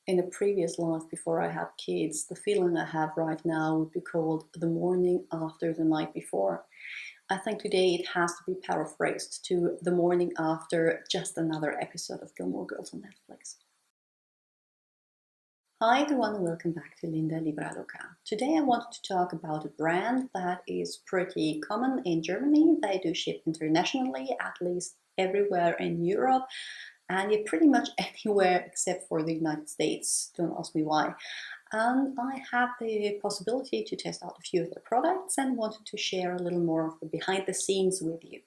in a previous life before I had kids, the feeling I have right now would be called the morning after the night before. I think today it has to be paraphrased to the morning after just another episode of Gilmore Girls on Netflix. Hi everyone and welcome back to LindaLibraLoca. Today I wanted to talk about a brand that is pretty common in Germany. They do ship internationally, at least everywhere in Europe, and yet pretty much anywhere except for the United States. Don't ask me why. And I had the possibility to test out a few of their products and wanted to share a little more of the behind the scenes with you.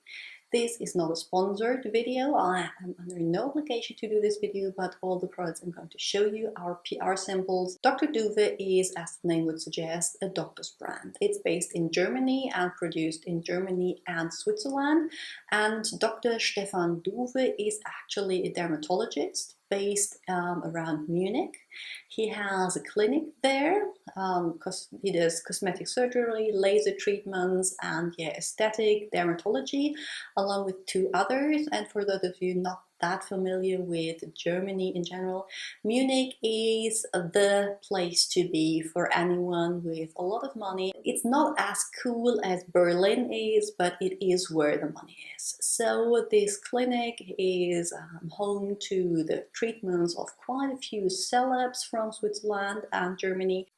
This is not a sponsored video. I am under no obligation to do this video, but all the products I'm going to show you are PR samples. Dr. Duve is, as the name would suggest, a doctor's brand. It's based in Germany and produced in Germany and Switzerland. And Dr. Stefan Duve is actually a dermatologist based around Munich. He has a clinic there because he does cosmetic surgery, laser treatments, and aesthetic dermatology, along with two others. And for those of you not that familiar with Germany in general, Munich is the place to be for anyone with a lot of money. It's not as cool as Berlin is, but it is where the money is. So this clinic is home to the treatments of quite a few celebs from Switzerland and Germany.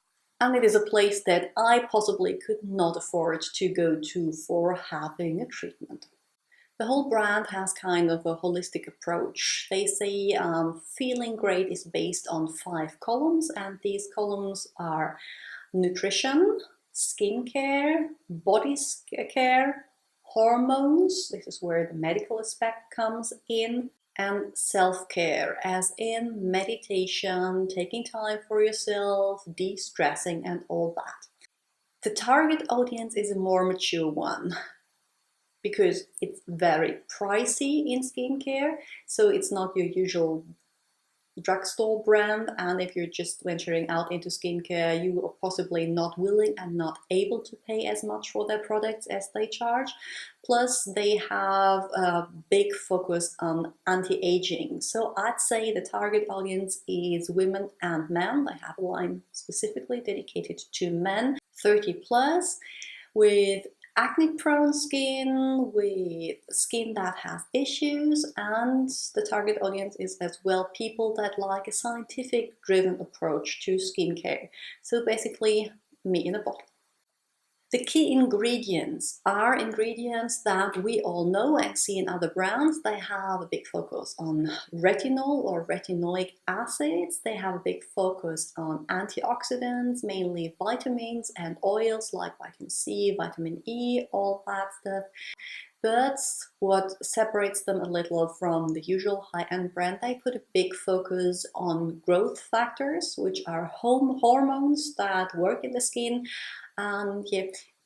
And it is a place that I possibly could not afford to go to for having a treatment. The whole brand has kind of a holistic approach. They say feeling great is based on 5 columns, and these columns are nutrition, skincare, body care, hormones, this is where the medical aspect comes in, and self-care, as in meditation, taking time for yourself, de-stressing, and all that. The target audience is a more mature one, because it's very pricey in skincare, so it's not your usual drugstore brand, and if you're just venturing out into skincare, you are possibly not willing and not able to pay as much for their products as they charge. Plus, they have a big focus on anti-aging. So I'd say the target audience is women and men. They have a line specifically dedicated to men, 30 plus, with acne-prone skin, with skin that has issues, and the target audience is as well people that like a scientific-driven approach to skincare. So basically, me in a bottle. The key ingredients are ingredients that we all know and see in other brands. They have a big focus on retinol or retinoic acids. They have a big focus on antioxidants, mainly vitamins and oils like vitamin C, vitamin E, all that stuff. But what separates them a little from the usual high-end brand, they put a big focus on growth factors, which are hormones that work in the skin. And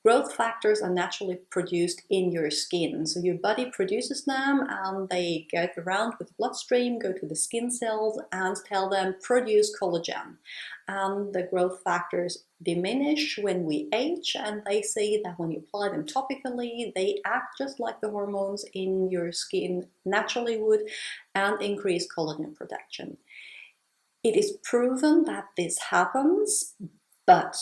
growth factors are naturally produced in your skin. So your body produces them and they get around with the bloodstream, go to the skin cells and tell them produce collagen. And the growth factors diminish when we age, and they say that when you apply them topically, they act just like the hormones in your skin naturally would and increase collagen production. It is proven that this happens, but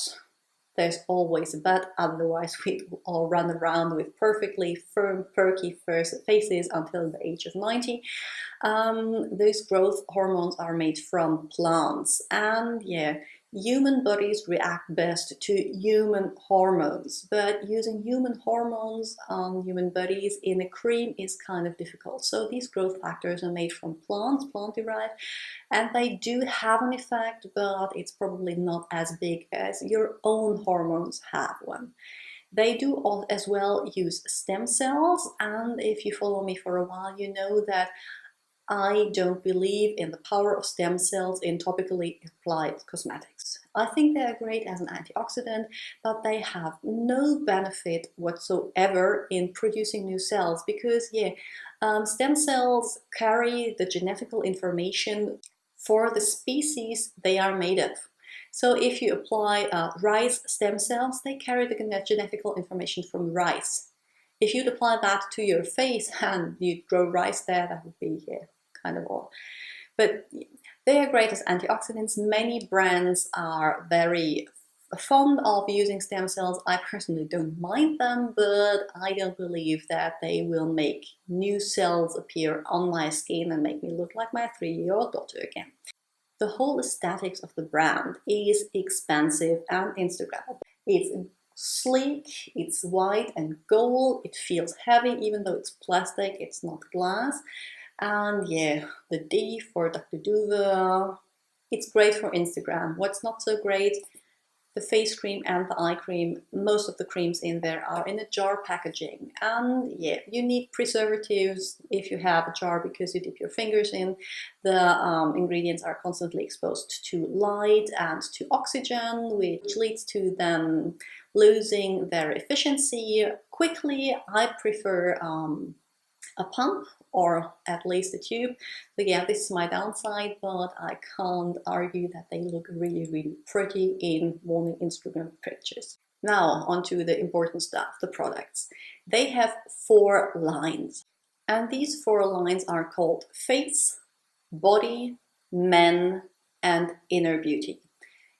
there's always a but, otherwise we all run around with perfectly firm, perky faces until the age of 90. Those growth hormones are made from plants, and human bodies react best to human hormones, but using human hormones on human bodies in a cream is kind of difficult. So these growth factors are made from plants, plant-derived, and they do have an effect, but it's probably not as big as your own hormones have one. They do as well use stem cells, and if you follow me for a while, you know that I don't believe in the power of stem cells in topically applied cosmetics. I think they are great as an antioxidant, but they have no benefit whatsoever in producing new cells because, stem cells carry the genetical information for the species they are made of. So if you apply rice stem cells, they carry the genetical information from rice. If you'd apply that to your face and you'd grow rice there, that would be kind of odd. But They are great as antioxidants. Many brands are very fond of using stem cells. I personally don't mind them, but I don't believe that they will make new cells appear on my skin and make me look like my 3-year-old daughter again. The whole aesthetics of the brand is expensive and Instagrammable. It's sleek, it's white and gold, it feels heavy even though it's plastic, it's not glass. And yeah, the D for Dr. Duve, it's great for Instagram. What's not so great? The face cream and the eye cream, most of the creams in there are in a jar packaging. And yeah, you need preservatives if you have a jar because you dip your fingers in. The ingredients are constantly exposed to light and to oxygen, which leads to them losing their efficiency quickly. I prefer a pump or at least a tube. So yeah, this is my downside, but I can't argue that they look really, really pretty in morning Instagram pictures. Now onto the important stuff, the products. They have 4 lines, and these 4 lines are called Face, Body, Men, and Inner Beauty.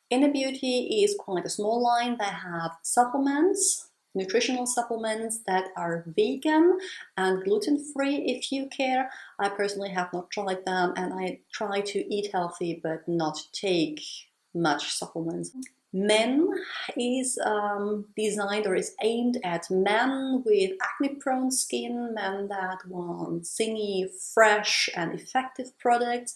Inner Beauty is quite a small line. They have supplements, nutritional supplements that are vegan and gluten-free if you care. I personally have not tried them, and I try to eat healthy but not take much supplements. Men is designed or is aimed at men with acne-prone skin, men that want zingy, fresh and effective products.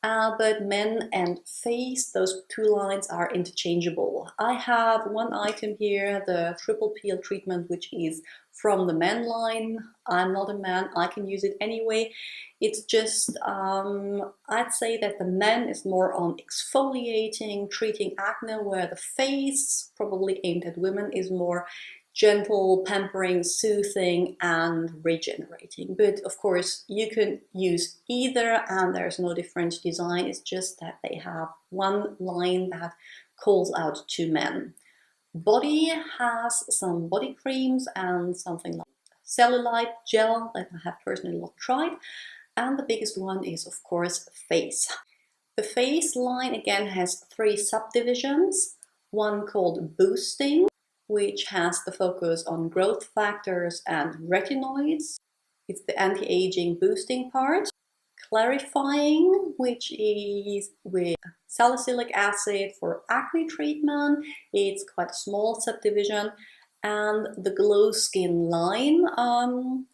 But Men and Face, those 2 lines are interchangeable. I have one item here, the triple peel treatment, which is from the Men line. I'm not a man, I can use it anyway. It's just, I'd say that the Men is more on exfoliating, treating acne, where the Face, probably aimed at women, is more gentle, pampering, soothing, and regenerating. But of course, you can use either, and there's no different design. It's just that they have one line that calls out to men. Body has some body creams and something like cellulite gel that I have personally not tried. And the biggest one is, of course, Face. The Face line again has 3 subdivisions. One called Boosting, which has the focus on growth factors and retinoids. It's the anti-aging boosting part. Clarifying, which is with salicylic acid for acne treatment. It's quite a small subdivision. And the Glow Skin line,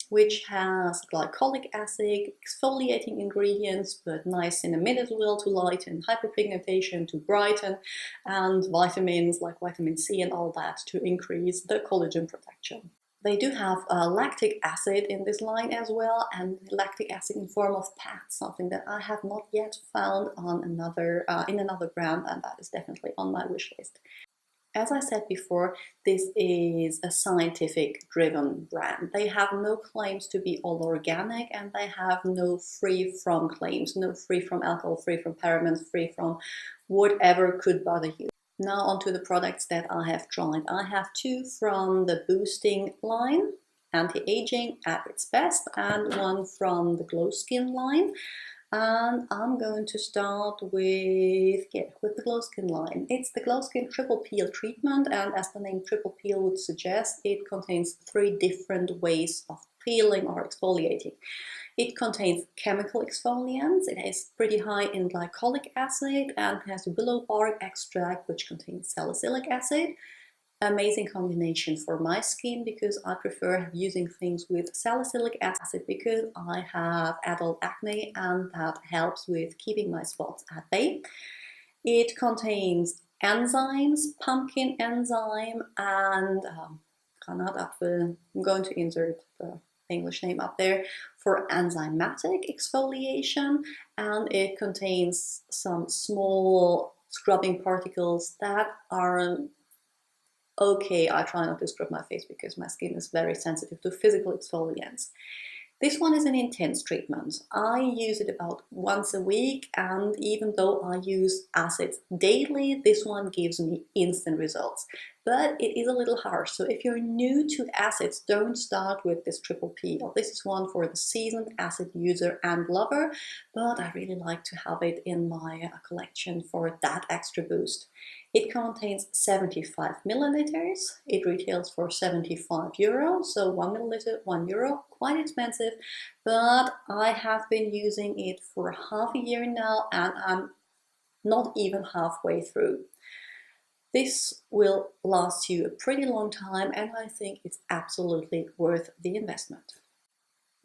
which has glycolic acid, exfoliating ingredients, but niacinamide as well to lighten hyperpigmentation, to brighten, and vitamins like vitamin C and all that to increase the collagen protection. They do have lactic acid in this line as well, and lactic acid in form of pads, something that I have not yet found on another in another brand, and that is definitely on my wish list. As I said before, this is a scientific-driven brand. They have no claims to be all organic, and they have no free from claims, no free from alcohol, free from parabens, free from whatever could bother you. Now onto the products that I have tried. I have 2 from the Boosting line, anti-aging at its best, and 1 from the Glow Skin line. And I'm going to start with the Glow Skin line. It's the Glow Skin Triple Peel treatment, and as the name Triple Peel would suggest, it contains 3 different ways of peeling or exfoliating. It contains chemical exfoliants, it is pretty high in glycolic acid, and has willow bark extract, which contains salicylic acid. Amazing combination for my skin because I prefer using things with salicylic acid because I have adult acne and that helps with keeping my spots at bay. It contains enzymes, pumpkin enzyme, and Granatapfel. I'm going to insert the English name up there for enzymatic exfoliation, and it contains some small scrubbing particles that are okay. I try not to scrub my face because my skin is very sensitive to physical exfoliants. This one is an intense treatment. I use it about once a week, and even though I use acids daily, this one gives me instant results. but it is a little harsh. So if you're new to acids, don't start with this triple peel. This is one for the seasoned acid user and lover, but I really like to have it in my collection for that extra boost. It contains 75 milliliters. It retails for 75 euros, so 1 milliliter, €1. Quite expensive, but I have been using it for half a year now and I'm not even halfway through. This will last you a pretty long time and I think it's absolutely worth the investment.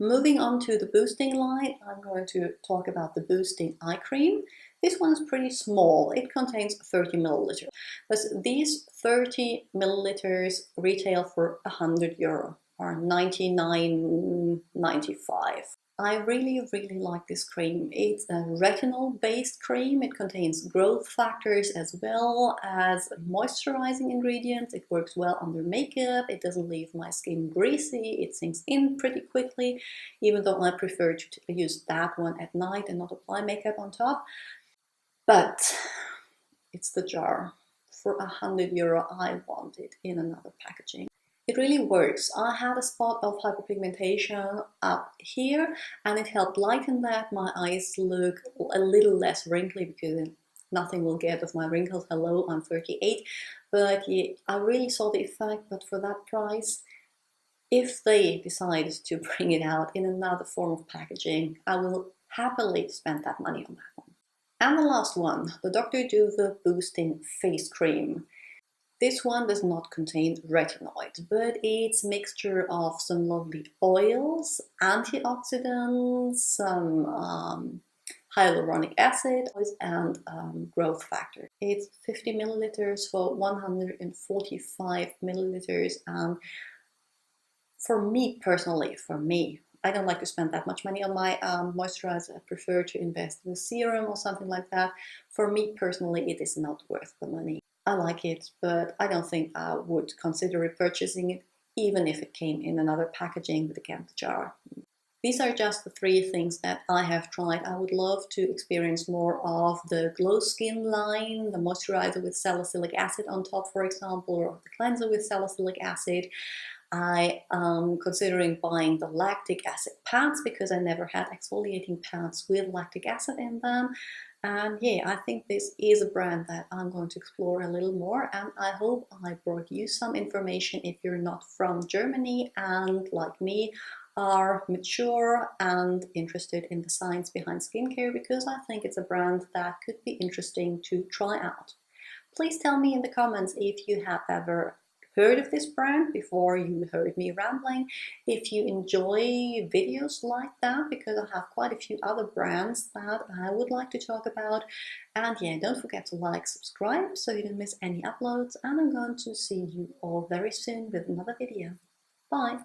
Moving on to the boosting line, I'm going to talk about the boosting eye cream. This one is pretty small, it contains 30 milliliters. But these 30 milliliters retail for €100 or 99.95. I really like this cream. It's a retinol-based cream. It contains growth factors as well as moisturizing ingredients. It works well under makeup. It doesn't leave my skin greasy. It sinks in pretty quickly, even though I prefer to use that one at night and not apply makeup on top. But it's the jar. For €100, I want it in another packaging. It really works. I had a spot of hyperpigmentation up here and it helped lighten that. My eyes look a little less wrinkly because nothing will get of my wrinkles. Hello, I'm 38. But yeah, I really saw the effect, but for that price, if they decide to bring it out in another form of packaging, I will happily spend that money on that one. And the last one, the Dr. Duve Boosting Face Cream. This one does not contain retinoids, but it's a mixture of some lovely oils, antioxidants, some hyaluronic acid, and growth factor. It's 50 milliliters for 145 milliliters, and for me personally, I don't like to spend that much money on my moisturizer. I prefer to invest in a serum or something like that. For me personally, it is not worth the money. I like it, but I don't think I would consider repurchasing it, even if it came in another packaging with a canned jar. These are just the 3 things that I have tried. I would love to experience more of the glow skin line, the moisturizer with salicylic acid on top, for example, or the cleanser with salicylic acid. I am considering buying the lactic acid pads because I never had exfoliating pads with lactic acid in them. And yeah, I think this is a brand that I'm going to explore a little more, and I hope I brought you some information if you're not from Germany and, like me, are mature and interested in the science behind skincare, because I think it's a brand that could be interesting to try out. Please tell me in the comments if you have ever heard of this brand before you heard me rambling, if you enjoy videos like that, because I have quite a few other brands that I would like to talk about. And yeah, don't forget to like, subscribe so you don't miss any uploads, and I'm going to see you all very soon with another video. Bye!